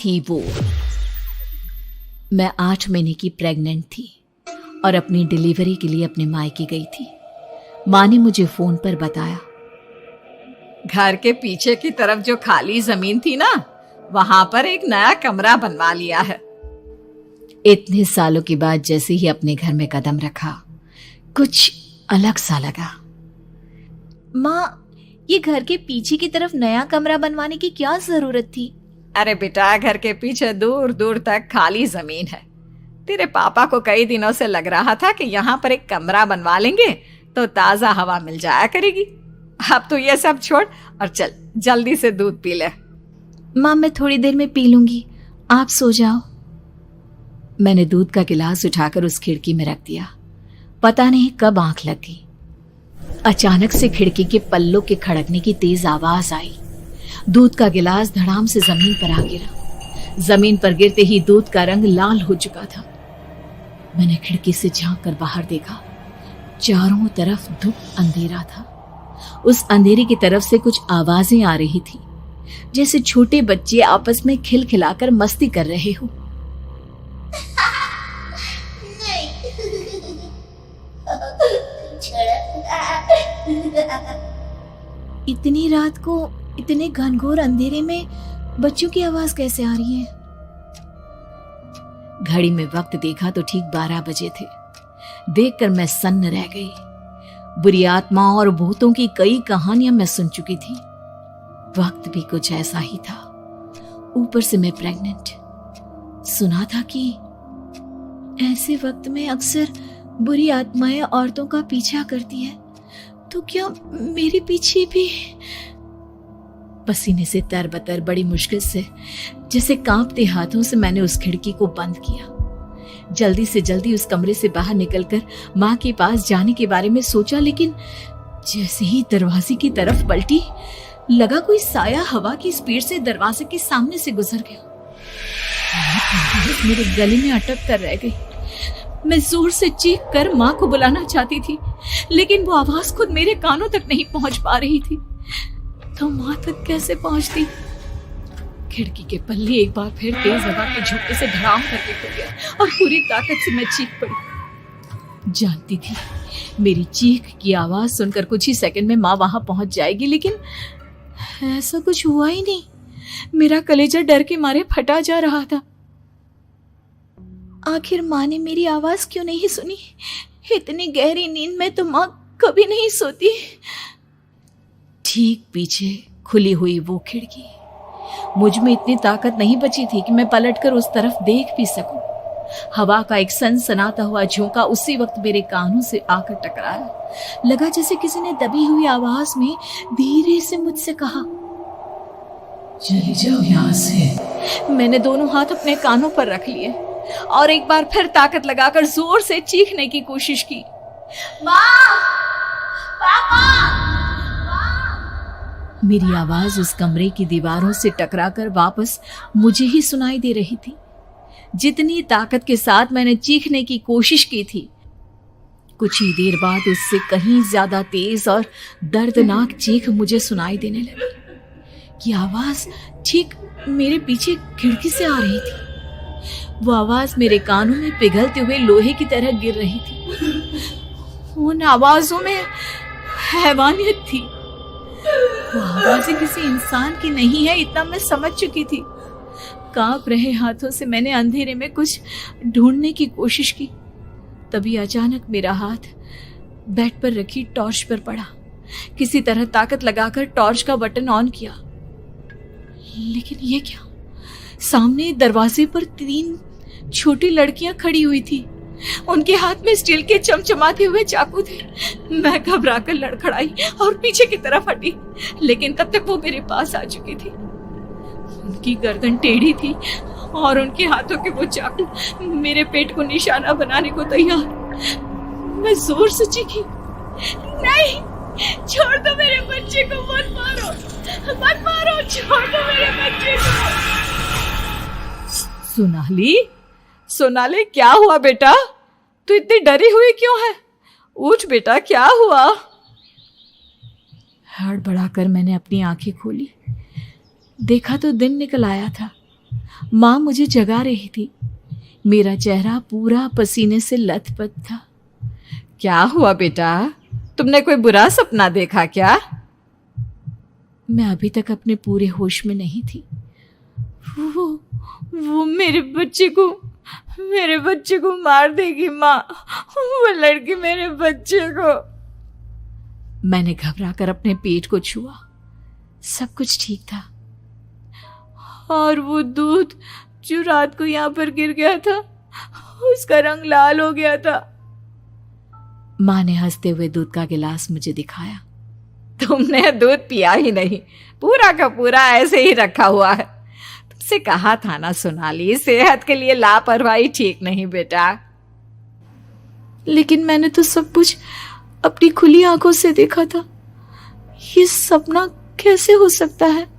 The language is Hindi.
थी वो। मैं 8 महीने की प्रेग्नेंट थी और अपनी डिलीवरी के लिए अपने मायके गई थी। माँ ने मुझे फोन पर बताया, घर के पीछे की तरफ जो खाली जमीन थी ना, वहां पर एक नया कमरा बनवा लिया है। इतने सालों के बाद जैसे ही अपने घर में कदम रखा, कुछ अलग सा लगा। माँ, ये घर के पीछे की तरफ नया कमरा बनवाने की क्या जरूरत थी? अरे बेटा, घर के पीछे दूर दूर तक खाली जमीन है। तेरे पापा को कई दिनों से लग रहा था कि यहाँ पर एक कमरा बनवा लेंगे तो ताजा हवा मिल जाया करेगी। अब तो ये सब छोड़ और चल जल्दी से दूध पी ले। माँ, मैं थोड़ी देर में पी लूंगी, आप सो जाओ। मैंने दूध का गिलास उठाकर उस खिड़की में रख दिया। पता नहीं कब आंख लग गई। अचानक से खिड़की के पल्लों के खड़कने की तेज आवाज आई। दूध का गिलास धड़ाम से जमीन पर आ गिरा। जमीन पर गिरते ही दूध का रंग लाल हो चुका था। मैंने खिड़की से झांक कर बाहर देखा। चारों तरफ धुप अंधेरा था। उस अंधेरे की तरफ से कुछ आवाजें आ रही थी, जैसे छोटे बच्चे आपस में खिलखिलाकर मस्ती कर रहे हो। इतनी रात को इतने घनघोर अंधेरे में बच्चों की आवाज कैसे आ रही है? घड़ी में वक्त देखा तो ठीक 12 बजे थे। देखकर मैं सन्न रह गई। बुरी आत्माओं और भूतों की कई कहानियां मैं सुन चुकी थी। वक्त भी कुछ ऐसा ही था। ऊपर से मैं प्रेग्नेंट। सुना था कि ऐसे वक्त में अक्सर बुरी आत्माएं औरतों का पीछा करती है, तो क्या मेरे पीछे भी? पसीने से तरबतर बड़ी मुश्किल से, जैसे कांपते हाथों से मैंने उस खिड़की को बंद किया। जल्दी से जल्दी उस कमरे से बाहर निकलकर माँ के पास जाने के बारे में सोचा, लेकिन जैसे ही दरवाजे की तरफ पलटी, लगा कोई साया हवा की स्पीड से दरवाजे के सामने से गुजर गया। मेरे गले में अटक कर रह गई। मैं जोर से चीख कर माँ को बुलाना चाहती थी, लेकिन वो आवाज खुद मेरे कानों तक नहीं पहुंच पा रही थी। तो माँ तक कैसे पहुंचती? खिड़की के पल्ले एक बार फिर तेज हवा के झोंके से धड़ाम करके खुल गया और पूरी ताकत से मैं चीख पड़ी। जानती थी मेरी चीख की आवाज सुनकर कुछ ही सेकंड में माँ वहां पहुंच जाएगी, लेकिन ऐसा कुछ हुआ ही नहीं। मेरा कलेजा डर के मारे फटा जा रहा था। आखिर माँ ने मेरी आवाज क्यों नहीं सुनी? इतनी गहरी नींद में तो माँ कभी नहीं सोती। ठीक पीछे खुली हुई वो खिड़की। मुझ में इतनी ताकत नहीं बची थी कि मैं पलटकर उस तरफ देख भी सकूं। हवा का एक सनसनाता हुआ झोंका उसी वक्त मेरे कानों से आकर टकराया। लगा जैसे किसी ने दबी हुई आवाज में धीरे से मुझसे कहा, चली जाओ यहाँ से। मैंने दोनों हाथ अपने कानों पर रख लिए और एक बार फिर ताकत लगाकर जोर से चीखने की कोशिश की। माँ! पापा! मेरी आवाज उस कमरे की दीवारों से टकराकर वापस मुझे ही सुनाई दे रही थी। जितनी ताकत के साथ मैंने चीखने की कोशिश की थी, कुछ ही देर बाद उससे कहीं ज्यादा तेज और दर्दनाक चीख मुझे सुनाई देने लगी। कि आवाज ठीक मेरे पीछे खिड़की से आ रही थी। वो आवाज मेरे कानों में पिघलते हुए लोहे की तरह गिर रही थी। उन आवाजों में हैवानियत थी। वो आवाजें किसी इंसान की नहीं है, इतना मैं समझ चुकी थी। कांप रहे हाथों से मैंने अंधेरे में कुछ ढूंढने की कोशिश की। तभी अचानक मेरा हाथ बेड पर रखी टॉर्च पर पड़ा। किसी तरह ताकत लगाकर टॉर्च का बटन ऑन किया, लेकिन ये क्या? सामने दरवाजे पर 3 छोटी लड़कियां खड़ी हुई थी। उनके हाथ में स्टील के चमचमाते हुए चाकू थे। मैं घबराकर लड़खड़ाई और पीछे की तरफ हटी, लेकिन तब तक वो मेरे पास आ चुकी थी। उनकी गर्दन टेढ़ी थी और उनके हाथों के वो चाकू मेरे पेट को निशाना बनाने को तैयार। मैं जोर से चीखी, नहीं, छोड़ दो मेरे बच्चे को, मत मारो, मत मारो, छोड़ दो मेरे बच्चे को। सोनाली, क्या हुआ बेटा? तू इतनी डरी हुई क्यों है? उठ बेटा, क्या हुआ? हड़बड़ाकर मैंने अपनी आंखें खोली। देखा तो दिन निकल आया था। माँ मुझे जगा रही थी। मेरा चेहरा पूरा पसीने से लथपथ था। क्या हुआ बेटा, तुमने कोई बुरा सपना देखा क्या? मैं अभी तक अपने पूरे होश में नहीं थी। वो मेरे बच्चे को मार देगी माँ। वो लड़की मेरे बच्चे को। मैंने घबराकर अपने पेट को छुआ। सब कुछ ठीक था। और वो दूध जो रात को यहाँ पर गिर गया था, उसका रंग लाल हो गया था। माँ ने हंसते हुए दूध का गिलास मुझे दिखाया। तुमने दूध पिया ही नहीं, पूरा का पूरा ऐसे ही रखा हुआ है। तुमसे कहा था ना सोनाली, सेहत के लिए लापरवाही ठीक नहीं बेटा। लेकिन मैंने तो सब कुछ अपनी खुली आंखों से देखा था। ये सपना कैसे हो सकता है?